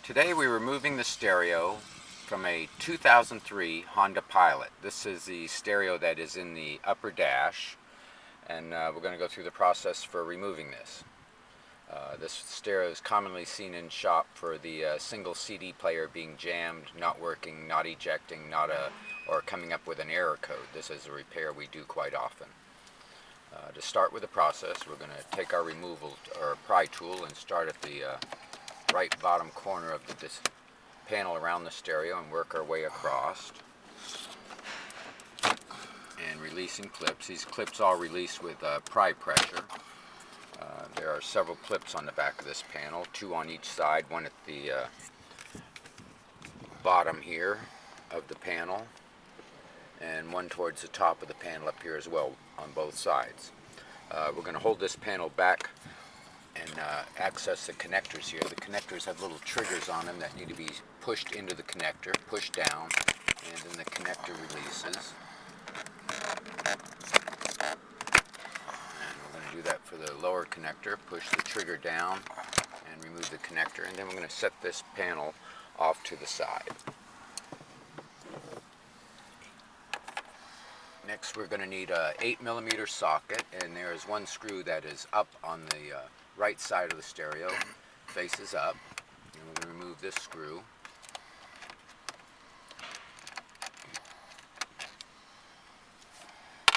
Today we're removing the stereo from a 2003 Honda Pilot. This is the stereo that is in the upper dash, and we're going to go through the process for removing this. This stereo is commonly seen in shop for the single CD player being jammed, not working, not ejecting, or coming up with an error code. This is a repair we do quite often. To start with the process, we're going to take our pry tool and start at the right bottom corner of this panel around the stereo and work our way across. And releasing clips. These clips all release with pry pressure. There are several clips on the back of this panel, two on each side, one at the bottom here of the panel, and one towards the top of the panel up here as well on both sides. We're going to hold this panel back and access the connectors here. The connectors have little triggers on them that need to be pushed into the connector, pushed down, and then the connector releases. And we're going to do that for the lower connector. Push the trigger down and remove the connector, and then we're going to set this panel off to the side. Next, we're going to need a 8mm socket, and there is one screw that is up on the right side of the stereo, faces up. And we're going to remove this screw.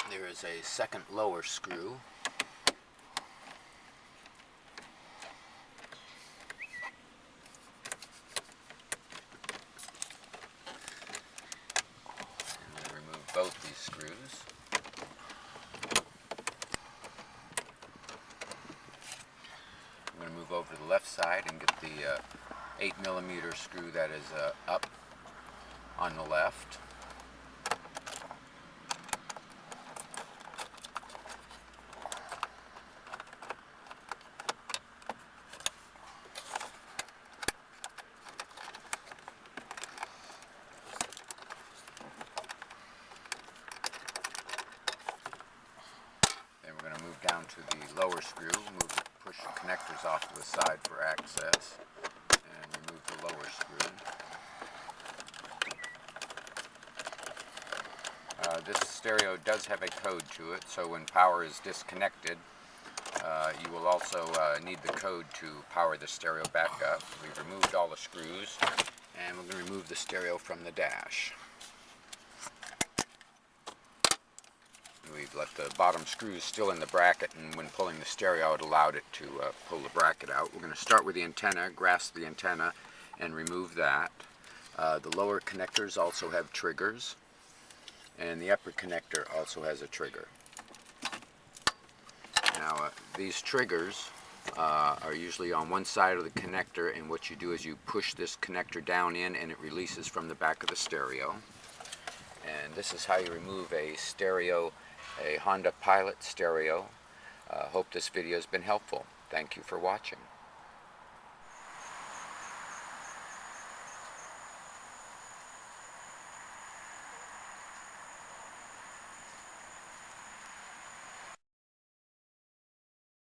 There is a second lower screw. Both these screws. I'm going to move over to the left side and get the 8mm screw that is up on the left. We're going to move down to the lower screw, push the connectors off to the side for access, and remove the lower screw. This stereo does have a code to it, so when power is disconnected, you will also need the code to power the stereo back up. We've removed all the screws, and we're going to remove the stereo from the dash. We've left the bottom screws still in the bracket, and when pulling the stereo out, allowed it to pull the bracket out. We're going to start with the antenna, grasp the antenna, and remove that. The lower connectors also have triggers, and the upper connector also has a trigger. Now, these triggers are usually on one side of the connector, and what you do is you push this connector down in, and it releases from the back of the stereo. And this is how you remove a Honda Pilot stereo. Hope this video has been helpful. Thank you for watching.